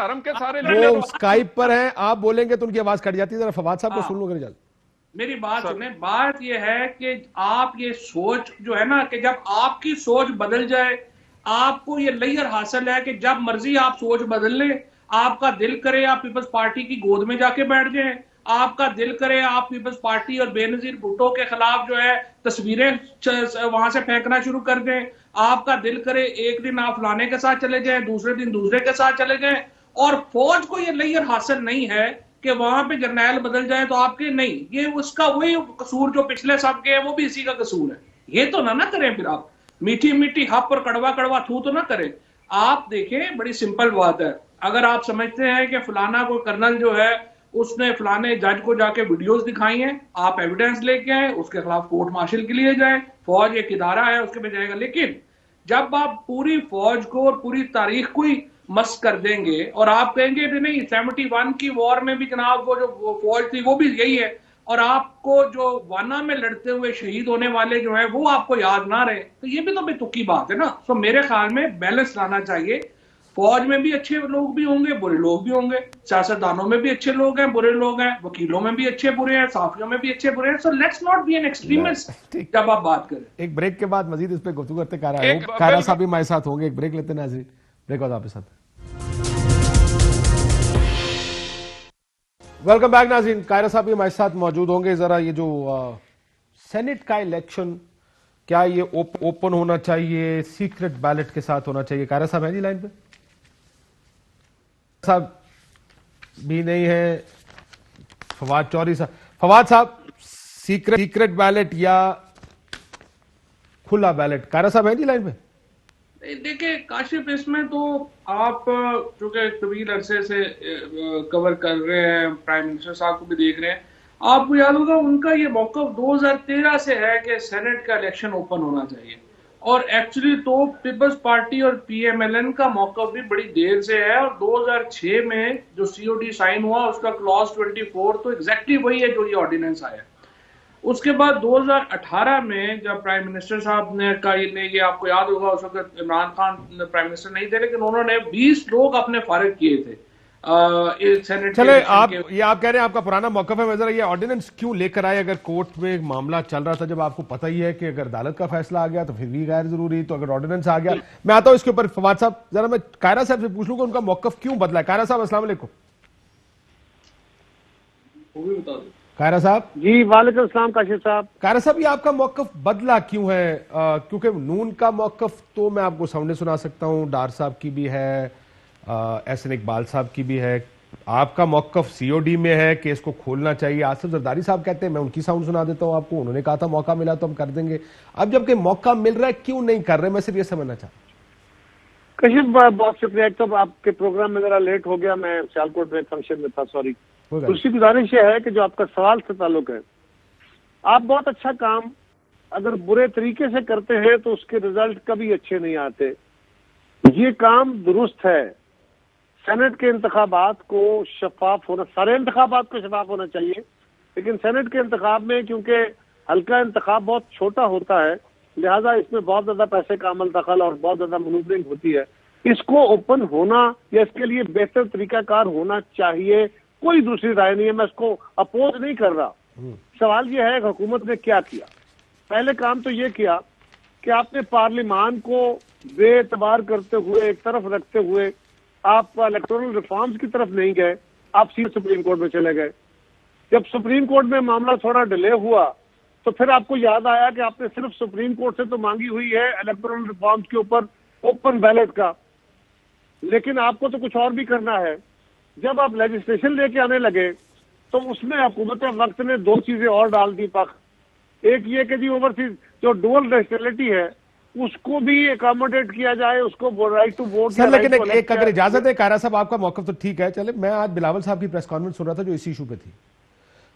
وہ اسکائپ پر ہیں, آپ بولیں گے تو ان کی آواز کٹ جاتی ہے. ذرا فواد صاحب کو سن لو. میری بات سنیں. بات یہ ہے کہ آپ یہ سوچ جو ہے نا, کہ جب آپ کی سوچ بدل جائے, آپ کو یہ لیئر حاصل ہے کہ جب مرضی آپ سوچ بدل لیں. آپ کا دل کرے آپ پیپلز پارٹی کی گود میں جا کے بیٹھ جائیں, آپ کا دل کرے آپ پیپلز پارٹی اور بے نظیر بھٹو کے خلاف جو ہے تصویریں وہاں سے پھینکنا شروع کر دیں, آپ کا دل کرے ایک دن آپ فلانے کے ساتھ چلے جائیں, دوسرے دن دوسرے کے ساتھ چلے جائیں. اور فوج کو یہ لیئر حاصل نہیں ہے کہ وہاں پہ جرنیل بدل جائے تو آپ کے نہیں, یہ اس کا وہی قصور جو پچھلے سب کے ہیں وہ بھی اسی کا قصور ہے. یہ تو نہ کریں پھر آپ, میٹھی میٹھی ہپ اور کڑوا کڑوا تھو تو نہ کریں. آپ دیکھیں, بڑی سمپل بات ہے. اگر آپ سمجھتے ہیں کہ فلانا کوئی کرنل جو ہے اس نے فلانے جج کو جا کے ویڈیوز دکھائی ہیں, آپ ایویڈنس لے کے آئیں, اس کے خلاف کورٹ مارشل کے لیے جائیں. فوج ایک ادارہ ہے, اس کے پہ جائے گا. لیکن جب آپ پوری فوج کو اور پوری تاریخ کو ہی مس کر دیں گے اور آپ کہیں گے کہ نہیں 71 کی وار میں بھی جناب وہ جو فوج تھی وہ بھی یہی ہے, اور آپ کو جو وانا میں لڑتے ہوئے شہید ہونے والے جو ہیں وہ آپ کو یاد نہ رہے, تو یہ بھی تو بے تکی بات ہے نا. تو میرے خیال میں بیلنس لانا چاہیے. فوج میں بھی اچھے لوگ بھی ہوں گے, برے لوگ بھی ہوں گے. سیاستدانوں میں بھی اچھے لوگ ہیں, برے لوگ ہیں. وکیلوں میں بھی اچھے برے ہیں, صحافیوں میں بھی اچھے برے ہیں. So let's not be an extremist جب آپ بات کریں. ایک بریک کے بعد مزید اس پہ گفتگو کرتے. کائرہ صاحب بھی ہمارے ساتھ ہوں گے. ایک بریک لیتے ہیں ناظرین, بریک بعد آپ کے ساتھ. ویلکم بیک ناظرین. کائرہ صاحب بھی ہمارے ساتھ موجود ہوں گے. ذرا یہ جو سینٹ کا الیکشن, کیا یہ اوپن ہونا چاہیے, سیکرٹ بیلٹ کے ساتھ ہونا چاہیے؟ کائرہ صاحب ہیں جی لائن پہ؟ صاحب بھی نہیں ہے. فواد چوری صاحب, فواد صاحب سیکرٹ بیلٹ یا کھلا بیلٹ؟ کائرہ صاحب ہیں جی لائن پہ؟ دیکھیں کاشف, اس میں تو آپ چونکہ طویل عرصے سے کور کر رہے ہیں, پرائم منسٹر صاحب کو بھی دیکھ رہے ہیں, آپ کو یاد ہوگا ان کا یہ موقف 2013 سے ہے کہ سینٹ کا الیکشن اوپن ہونا چاہیے، اور ایکچولی تو پیپلز پارٹی اور پی ایم ایل این کا موقف بھی بڑی دیر سے ہے، اور 2006 میں جو سی او ڈی سائن ہوا اس کا کلاس 24 تو ایگزیکٹلی وہی ہے جو یہ آرڈیننس آیا۔ اس کے بعد 2018 میں جب پرائم منسٹر صاحب نے یہ آپ کو یاد ہوگا اس وقت عمران خان پرائم منسٹر نہیں تھے، لیکن انہوں نے 20 لوگ اپنے فارغ کیے تھے چلے آپ کہہ رہے ہیں آپ کا پرانا موقف ہے، ذرا یہ آرڈیننس کیوں لے کر آئے؟ اگر کورٹ میں معاملہ چل رہا تھا، جب آپ کو پتہ ہی ہے کہ اگر عدالت کا فیصلہ آ گیا تو پھر بھی غیر ضروری، تو اگر آرڈیننس آ گیا، میں آتا ہوں اس کے اوپر فواد صاحب، ذرا میں قاہرہ صاحب سے پوچھ لوں کہ ان کا موقف کیوں بدلا ہے۔ قاہرہ صاحب السلام علیکم۔ قاہرہ صاحب جی وعلیکم السلام کاشف صاحب۔ قاہرہ صاحب یہ آپ کا موقف بدلا کیوں ہے؟ کیونکہ نون کا موقف تو میں آپ کو سامنے سنا سکتا ہوں، ڈار صاحب کی بھی ہے، احسن اقبال صاحب کی بھی ہے، آپ کا موقف سی او ڈی میں ہے کہ اس کو کھولنا چاہیے، آصف زرداری صاحب کہتے ہیں، میں ان کی ساؤنڈ سنا دیتا ہوں آپ کو، انہوں نے کہا تھا موقع ملا تو ہم کر دیں گے، اب جب کہ موقع مل رہا ہے کیوں نہیں کر رہے؟ میں صرف یہ سمجھنا چاہتا ہوں۔ کشف بہت شکریہ، ایک تو آپ کے پروگرام میں ذرا لیٹ ہو گیا، میں سیالکوٹ میں فنکشن میں تھا، سوری۔ دوسری گزارش یہ ہے کہ جو آپ کا سوال سے تعلق ہے، آپ بہت اچھا کام اگر برے طریقے سے کرتے ہیں تو اس کے ریزلٹ کبھی اچھے نہیں آتے۔ یہ کام درست ہے، سینٹ کے انتخابات کو شفاف ہونا، سارے انتخابات کو شفاف ہونا چاہیے، لیکن سینٹ کے انتخاب میں کیونکہ حلقہ انتخاب بہت چھوٹا ہوتا ہے، لہٰذا اس میں بہت زیادہ پیسے کا عمل دخل اور بہت زیادہ مینوورنگ ہوتی ہے۔ اس کو اوپن ہونا یا اس کے لیے بہتر طریقہ کار ہونا چاہیے، کوئی دوسری رائے نہیں ہے، میں اس کو اپوز نہیں کر رہا۔ سوال یہ ہے کہ حکومت نے کیا کیا؟ پہلے کام تو یہ کیا کہ آپ نے پارلیمان کو بے اعتبار کرتے ہوئے، ایک طرف رکھتے ہوئے آپ الیکٹورل ریفارمز کی طرف نہیں گئے، آپ سیدھے سپریم کورٹ میں چلے گئے۔ جب سپریم کورٹ میں معاملہ تھوڑا ڈیلے ہوا تو پھر آپ کو یاد آیا کہ آپ نے صرف سپریم کورٹ سے تو مانگی ہوئی ہے الیکٹورل ریفارمز کے اوپر اوپن بیلٹ کا، لیکن آپ کو تو کچھ اور بھی کرنا ہے۔ جب آپ لیجسلیشن لے کے آنے لگے تو اس میں حکومت وقت نے دو چیزیں اور ڈال دی پخ، ایک یہ کہ جی اوورسیز جو ڈوئل نیشنلٹی ہے اس کو بھی اکاموڈیٹ کیا جائے، اس کو رائٹ ٹو ووٹ۔ سر لیکن ایک اگر اجازت ہے قاہرہ صاحب، آپ کا موقف تو ٹھیک ہے، چلے میں آج بلاول صاحب کی پریس کانفرنس سن رہا تھا جو اسی ایشو پہ تھی،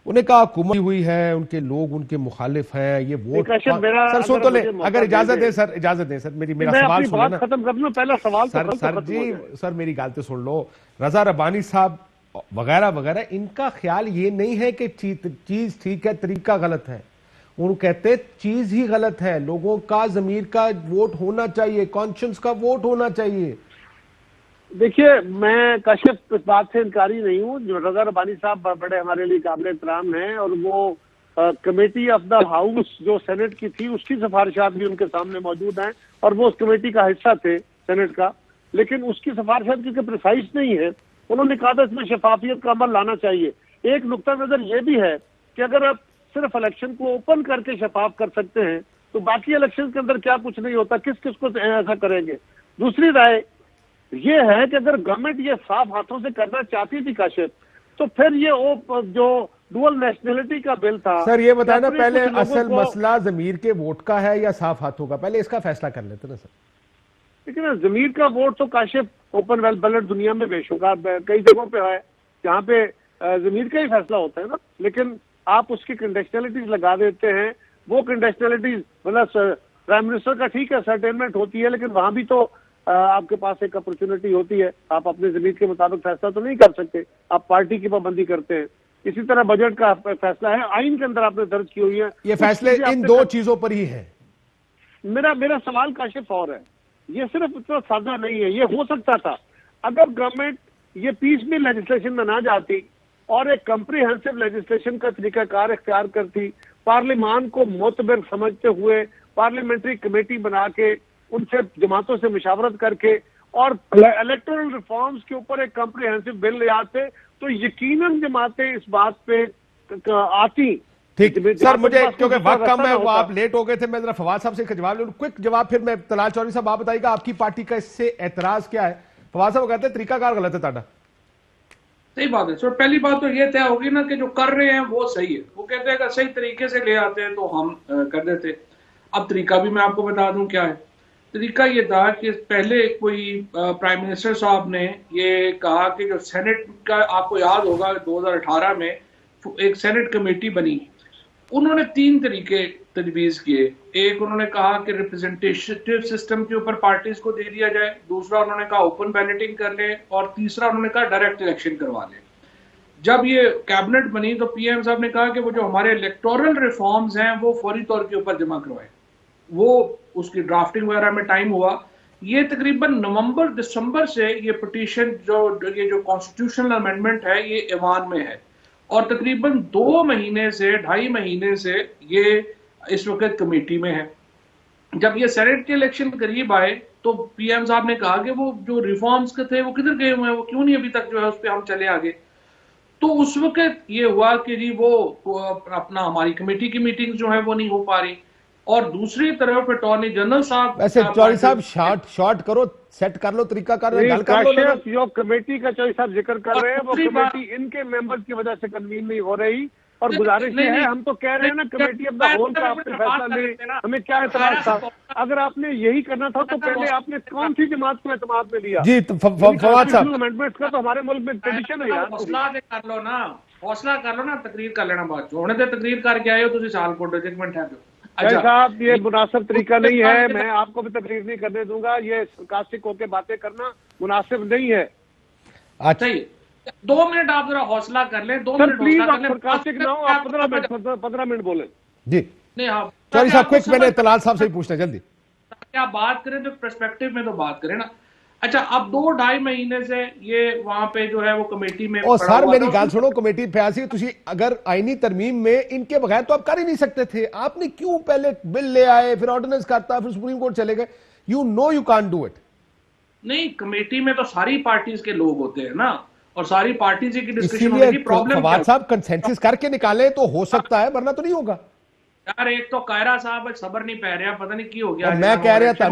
انہیں کہا حکومت ہوئی ہے، ان کے لوگ ان کے مخالف ہیں، یہ ووٹ سر سن تو لیں، اگر اجازت دیں سر، اجازت دیں سر، میرا سوال سن لینا ختم کر لوں، پہلا سوال سر جی، سر میری گال تو سن لو۔ رضا ربانی صاحب وغیرہ وغیرہ، ان کا خیال یہ نہیں ہے کہ چیز ٹھیک ہے، طریقہ غلط ہے، ان کہتے چیز ہی غلط ہے، لوگوں کا ضمیر کا ووٹ ہونا چاہیے، کانشنس کا ووٹ ہونا چاہیے۔ دیکھیے میں کاشف اس بات سے انکاری نہیں ہوں، جو رضا ربانی صاحب بڑے ہمارے لیے قابل احترام ہیں، اور وہ کمیٹی آف دا ہاؤس جو سینٹ کی تھی اس کی سفارشات بھی ان کے سامنے موجود ہیں، اور وہ اس کمیٹی کا حصہ تھے سینٹ کا، لیکن اس کی سفارشات کیونکہ پریسائز نہیں ہے، انہوں نے کہا تھا اس میں شفافیت کا عمل لانا چاہیے۔ ایک نقطہ نظر یہ بھی ہے کہ اگر آپ صرف الیکشن کو اوپن کر کے شفاف کر سکتے ہیں تو باقی الیکشن کے اندر کیا کچھ نہیں ہوتا، کس کس کو ایسا کریں گے۔ دوسری رائے یہ ہے کہ اگر گورنمنٹ یہ صاف ہاتھوں سے کرنا چاہتی تھی کاشف، تو پھر یہ جو ڈوئل نیشنلٹی کا بل تھا، سر یہ بتائیں نا پہلے اصل مسئلہ ضمیر کے ووٹ کا ہے یا صاف ہاتھوں کا؟ پہلے اس کا فیصلہ کر لیتے نا سر۔ لیکن ضمیر کا ووٹ تو کاشف اوپن بیلٹ دنیا میں بے شمار کئی جگہوں پہ ہے جہاں پہ ضمیر کا ہی فیصلہ ہوتا ہے نا، لیکن آپ اس کی کنڈیشنلٹیز لگا دیتے ہیں۔ وہ کنڈیشنلٹیز مطلب پرائم منسٹر کا ٹھیک ہے سرٹینمنٹ ہوتی ہے، لیکن وہاں بھی تو آپ کے پاس ایک اپرچونٹی ہوتی ہے، آپ اپنے ضمیر کے مطابق فیصلہ تو نہیں کر سکتے، آپ پارٹی کی پابندی کرتے ہیں۔ اسی طرح بجٹ کا فیصلہ ہے، آئین کے اندر آپ نے درج کی ہوئی ہے، یہ فیصلے ان دو چیزوں پر ہی ہے۔ میرا سوال کاشف اور ہے، یہ صرف اتنا سادہ نہیں ہے، یہ ہو سکتا تھا اگر گورنمنٹ یہ پیس میں لیجسلیشن میں نہ جاتی اور ایک کمپریہنسو لیجسلیشن کا طریقہ کار اختیار کرتی، پارلیمان کو معتبر سمجھتے ہوئے پارلیمنٹری کمیٹی بنا کے ان سے جماعتوں سے مشاورت کر کے اور الیکٹورل ریفارمز کے اوپر ایک کمپریہنسو بل لے آتے تو یقیناً جماعتیں اس بات پہ آتی۔ ٹھیک سر، مجھے کیونکہ وقت کم ہے، وہ آپ لیٹ ہو گئے تھے، میں ذرا فواد صاحب سے جواب لے لوں، کوئک جواب، پھر میں طلال چودھری صاحب آپ بتائیے گا آپ کی پارٹی کا اس سے اعتراض کیا ہے۔ فواد صاحب وہ کہتے ہیں طریقہ کار غلط ہے تاڈا۔ صحیح بات ہے سر، پہلی بات تو یہ طے ہوگی نا کہ جو کر رہے ہیں وہ صحیح ہے، وہ کہتے ہیں کہ صحیح طریقے سے لے آتے ہیں تو ہم کر دیتے۔ اب طریقہ بھی میں آپ کو بتا دوں کیا ہے۔ طریقہ یہ تھا کہ پہلے کوئی پرائم منسٹر صاحب نے یہ کہا کہ جو سینٹ کا آپ کو یاد ہوگا 2018 میں ایک سینٹ کمیٹی بنی, انہوں نے 3 طریقے تجویز کیے. ایک انہوں نے کہا کہ ریپرزنٹیشن سسٹم کے اوپر پارٹیز کو دے دیا جائے, دوسرا انہوں نے کہا اوپن بیلٹنگ کر لیں, اور تیسرا انہوں نے کہا ڈائریکٹ الیکشن کروا لیں. جب یہ کیبنٹ بنی تو پی ایم صاحب نے کہا کہ وہ جو ہمارے الیکٹورل ریفارمز ہیں وہ فوری طور کے اوپر جمع کروائیں. وہ اس کی ڈرافٹنگ وغیرہ میں ٹائم ہوا. یہ تقریباً نومبر دسمبر سے یہ پٹیشن یہ جو کانسٹیٹیوشنل امینڈمنٹ ہے یہ ایوان میں ہے, اور تقریباً 2 مہینے سے 2.5 مہینے سے یہ اس وقت کمیٹی میں ہے. جب یہ سینٹ کے الیکشن قریب آئے تو پی ایم صاحب نے کہا کہ وہ جو ریفارمز کے تھے وہ کدھر گئے ہوئے ہیں, وہ کیوں نہیں ابھی تک جو ہے اس پہ ہم چلے آگے. تو اس وقت یہ ہوا کہ جی وہ اپنا ہماری کمیٹی کی میٹنگ جو ہے وہ نہیں ہو پا رہی, اور دوسری طرف اٹارنی جنرل صاحب ویسے چوہدری صاحب شارٹ کرو, سیٹ کر لو طریقہ کار, گل کر لو. جو کمیٹی کا چوہدری صاحب ذکر کر رہے ہیں وہ کمیٹی ان کے ممبرز کی وجہ سے کنوین نہیں ہو رہی, اور گزارش یہ ہے, ہم تو کہہ رہے ہیں نا کمیٹی اپنا ہول کا اپنے فیصلہ لے, ہمیں کیا اعتراض تھا؟ اگر آپ نے یہی کرنا تھا تو پہلے آپ نے کون سی جماعت کو اعتماد میں لیا؟ جی فواد صاحب, امینڈمنٹس کا تو ہمارے ملک میں ٹریڈیشن ہے یار. حوصلہ کر لو نا, حوصلہ کر لو نا, تقریر کر لینا بعد ہونے دے. تقریر کر کے آئے ہو تو سال کو ڈیجکمنٹ ہے. صاحب یہ مناسب طریقہ نہیں ہے, میں آپ کو بھی تقریر نہیں کرنے دوں گا. یہ سرکاسٹک ہو کے باتیں کرنا مناسب نہیں ہے. اچھا 2 منٹ آپ ذرا حوصلہ کر لیں. 2 منٹ پلیز حوصلہ آپ کر لیں. سرکاسٹک نہ ہو, آپ 15 منٹ بولیں. جی چوہدری صاحب کوئک, میں نے طلال صاحب سے ہی پوچھنا جلدی. آپ بات کریں تو پرسپیکٹو میں تو بات کریں نا. اچھا اب 2-2.5 مہینے سے یہ وہاں پہ جو ہے وہ کمیٹی میں اور سر میری گال سنو, کمیٹی پیاسی تسی اگر آئینی ترمیم میں ان کے بغیر تو آپ کر ہی نہیں سکتے تھے. آپ نے کیوں پہلے بل لے آئے, پھر آرڈیننس کرتا, پھر سپریم کورٹ چلے گئے؟ You know you can't do it. نہیں, کمیٹی میں تو ساری پارٹیز کے لوگ ہوتے ہیں نا, اور ساری پارٹیز کی اسی ڈسکشن ہونے کی لیے پرابلم فواد صاحب کنسنسس کر کے نکالے تو ہو سکتا ہے, ورنہ تو نہیں ہوگا. یار ایک تو قاہرہ صاحب صبر نہیں پہ رہا, پتہ نہیں کی ہو گیا. میں کہہ رہا تھا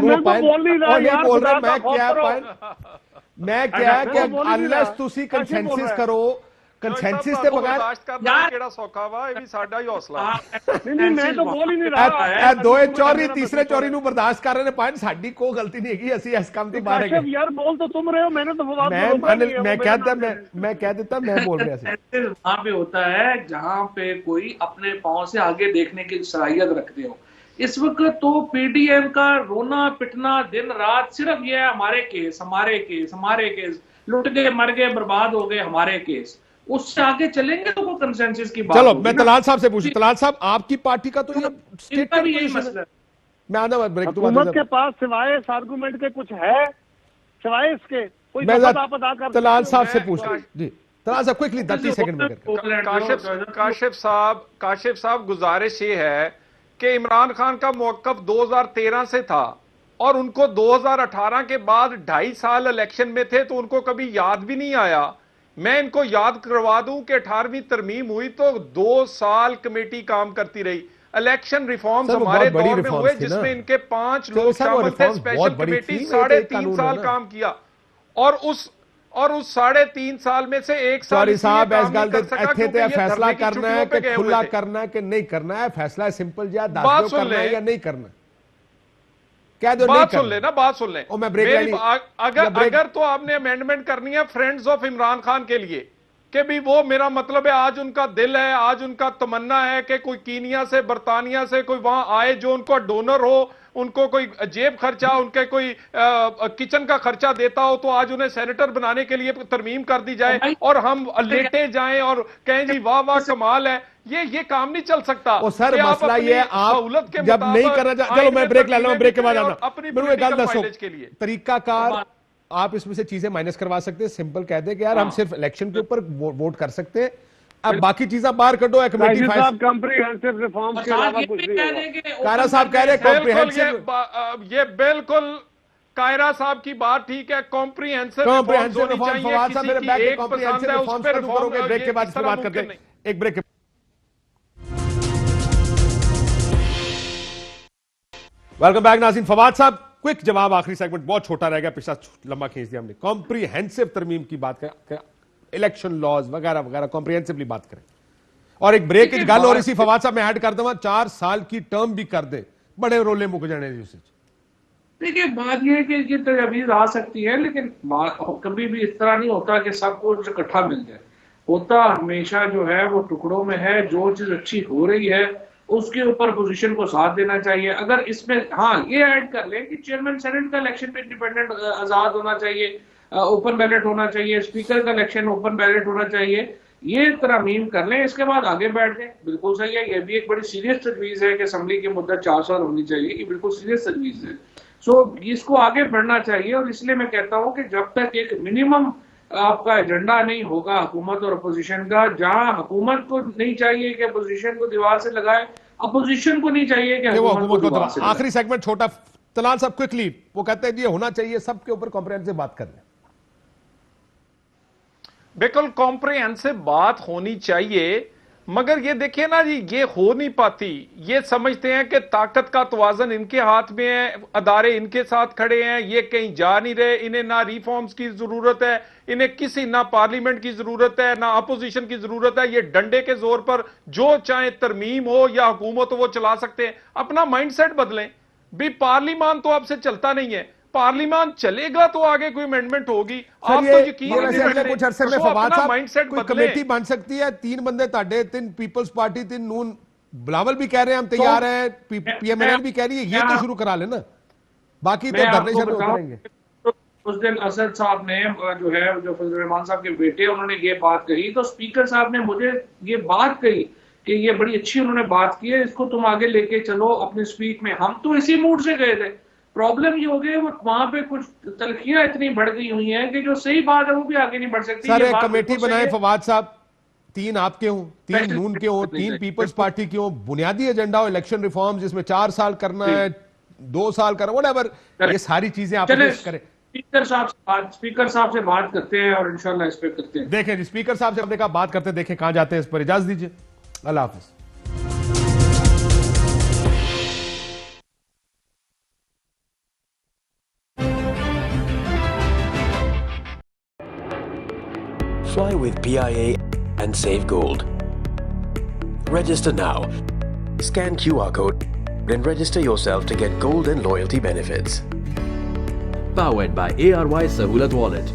میں کیا کہ انلیس تسی کنسنسس کرو, کنسنسس کے بغیر کیڑا سوکھا وا, یہ بھی ساڈا ہی حوصلہ. نہیں میں تو بول ہی نہیں رہا. دوئے چوری تیسرے چوری نو برداشت کر رہے ہیں, پوائنٹ ساڈی کوئی غلطی نہیں ہے, اسی اس کام تو باہر ہے. یار بول تو تم رہے ہو, میں نے تو میں کہہ دیتا میں بول رہا سی. وہاں پہ ہوتا ہے جہاں پہ کوئی اپنے پاؤں سے آگے دیکھنے کی صلاحیت رکھتے ہو. اس وقت تو پی ڈی ایم کا رونا پٹنا دن رات صرف یہ ہے, ہمارے کیس ہمارے کیس ہمارے کیس, لٹ گئے مر گئے برباد ہو گئے ہمارے کیس. اس سے آگے چلیں گے تو وہ کنسنسس کی بات. چلو میں طلال صاحب سے پوچھوں, طلال صاحب آپ کی پارٹی کا تو یہ یہی مسئلہ ہے. میں آنا بریک تو حکومت کے پاس سوائے اس آرگومنٹ کے کچھ ہے, سوائے اس کے کوئی بات آپ ادا کر. طلال صاحب سے پوچھ جی طلال صاحب کوئکلی 30 سیکنڈ میں. کاشف صاحب گزارش یہ ہے کہ عمران خان کا موقف 2013 سے تھا, اور ان کو 2018 کے بعد 2.5 سال الیکشن میں تھے, تو ان کو کبھی یاد بھی نہیں آیا. میں ان کو یاد کروا دوں کہ 18ویں ترمیم ہوئی تو 2 سال کمیٹی کام کرتی رہی. الیکشن ریفارمز ہمارے دور میں ہوئے جس میں ان کے 5 لوگ شامل تھے. اسپیشل کمیٹی 3.5 سال کام کیا, اور اس 3.5 سال میں سے 1 سال صاحب اس گل دے ایتھے تے فیصلہ کرنا ہے کہ کھلا کرنا ہے کہ نہیں کرنا ہے. فیصلہ سمپل جا, دس دو کرنا ہے یا نہیں کرنا. بات سن لیں نا, بات سن لیں. اگر تو آپ نے امینڈمنٹ کرنی ہے فرینڈز آف عمران خان کے لیے, کہ بھی وہ میرا مطلب ہے آج ان کا دل ہے, آج ان کا تمنا ہے کہ کوئی کینیا سے برطانیہ سے کوئی وہاں آئے جو ان کو ڈونر ہو, ان کو کوئی جیب خرچہ, ان کے کوئی کچن کا خرچہ دیتا ہو, تو آج انہیں سینیٹر بنانے کے لیے ترمیم کر دی جائے اور ہم لیٹے جائیں اور کہیں جی واہ واہ کمال ہے. یہ کام نہیں چل سکتا. او سر مسئلہ یہ ہے, آپ جب نہیں کرنا چلو میں بریک لے لوں, بریک کے بعد آنا. میرے ایک گل دسو, طریقہ کار آپ اس میں سے چیزیں مائنس کروا سکتے ہیں, سمپل کہہ دیں کہ یار ہم صرف الیکشن کے اوپر ووٹ کر سکتے ہیں, اب باقی چیزیں باہر کٹو. کمیٹی کمپریہنسو ریفارمز کے علاوہ کچھ نہیں ہوگا. قاہرہ صاحب کہہ رہے کمپریہنسو, یہ بالکل قاہرہ صاحب کی بات ٹھیک ہے, کمپریہنسو ریفارمز ہونی چاہیے. کسی کی ایک پسند ہے اس پہ ریفارم, بریک کے بعد اس پہ بات کرتے ہیں. ایک بریک. ویلکم بیک ناظرین. فواد صاحب کوئک جواب, آخری سیگمنٹ بہت چھوٹا رہ گیا, پچھلا لمبا کھینچ دیا ہم نے. کمپریہنسو ترمیم کی بات کریں, الیکشن لاز وغیرہ وغیرہ کمپریہنسولی بات کریں. اور ایک بریک کی گل ہو رہی سی فواد صاحب, میں ایڈ کر دوں 4 سال کی ٹرم بھی کر دیں, بڑے رولے مک جانے جی. دیکھیے بات یہ ہے کہ یہ تجاویز آ سکتی ہے, لیکن کبھی بھی اس طرح نہیں ہوتا کہ سب کو اکٹھا مل جائے. ہوتا ہمیشہ جو ہے وہ ٹکڑوں میں ہے. جو چیز اچھی ہو رہی ہے اس کے اوپر اپوزیشن کو ساتھ دینا چاہیے. اگر اس میں ہاں یہ ایڈ کر لیں کہ چیئرمین سینٹ کا الیکشن پہ انڈیپینڈنٹ آزاد ہونا چاہیے, اوپن بیلٹ ہونا چاہیے, اسپیکر کا الیکشن اوپن بیلٹ ہونا چاہیے, یہ ترمیم کر لیں, اس کے بعد آگے بیٹھ جائیں. بالکل صحیح ہے, یہ بھی ایک بڑی سیریس تجویز ہے کہ اسمبلی کی مدت 4 سال ہونی چاہیے. یہ بالکل سیریس تجویز ہے. سو اس کو آگے بڑھنا چاہیے. اور اس لیے میں کہتا ہوں کہ جب تک ایک منیمم آپ کا ایجنڈا نہیں ہوگا حکومت اور اپوزیشن کا, جہاں حکومت کو نہیں چاہیے کہ اپوزیشن کو دیوار سے لگائے, اپوزیشن کو نہیں چاہیے کہ حکومت کو دیوار سے لگائے. آخری سیگمنٹ چھوٹا, طلال صاحب کوئکلی, وہ کہتے ہیں یہ ہونا چاہیے, سب کے اوپر کمپریہنسو بات کر لیں. بالکل کمپریہنسو بات ہونی چاہیے, مگر یہ دیکھیں نا جی, یہ ہو نہیں پاتی. یہ سمجھتے ہیں کہ طاقت کا توازن ان کے ہاتھ میں ہے, ادارے ان کے ساتھ کھڑے ہیں, یہ کہیں جا نہیں رہے, انہیں نہ ریفارمز کی ضرورت ہے, انہیں کسی نہ پارلیمنٹ کی ضرورت ہے, نہ اپوزیشن کی ضرورت ہے. یہ ڈنڈے کے زور پر جو چاہے ترمیم ہو یا حکومت ہو وہ چلا سکتے ہیں. اپنا مائنڈ سیٹ بدلیں بھی. پارلیمان تو اب سے چلتا نہیں ہے, پارلیمان چلے گا تو آگے کوئی امینڈمنٹ ہوگی. آپ تو یقین کچھ عرصے میں فواد صاحب کوئی کمیٹی بن سکتی ہے, 3 بندے تاڑے, 3 پیپلز پارٹی, 3 نون, بلاول بھی کہہ رہے ہیں ہم تیار ہیں, پی ایم ایل بھی کہہ رہی ہے, یہ تو شروع کرا لینا, باقی تو دھرنے شروع کریں گے. اس دن اسد صاحب نے جو ہے, جو فضل الرحمان صاحب کے بیٹے, انہوں نے یہ بات کہی, تو اسپیکر صاحب نے مجھے یہ بات کہی کہ یہ بڑی اچھی انہوں نے بات کی ہے, اس کو تم آگے لے کے چلو اپنے اسپیچ میں. ہم تو اسی موڈ سے گئے تھے. پرابلم یہ ہو گئی وہاں پہ کچھ تلخیاں اتنی بڑھ گئی ہوئی ہیں کہ جو صحیح بات ہے وہ بھی آگے نہیں بڑھ سکتی. سر ایک کمیٹی بنائے فواد صاحب, 3 آپ کے ہوں, 3 نون کے ہوں, 3 پیپلز پارٹی کے ہوں, بنیادی ایجنڈا ہو الیکشن ریفارم جس میں 4 سال کرنا ہے, 2 سال کرنا, وٹ ایور, یہ ساری چیزیں آپ پیش کریں. اسپیکر صاحب سے بات کرتے ہیں اور انشاءاللہ اس پہ کرتے ہیں. دیکھیں جی, اسپیکر صاحب سے دیکھا بات کرتے ہیں, دیکھیں کہاں جاتے ہیں, اس پر اجازت دیجیے. اللہ حافظ. Fly with PIA and save gold. Register now. Scan QR code and register yourself to get gold and loyalty benefits. Powered by ARY Sahulat Wallet.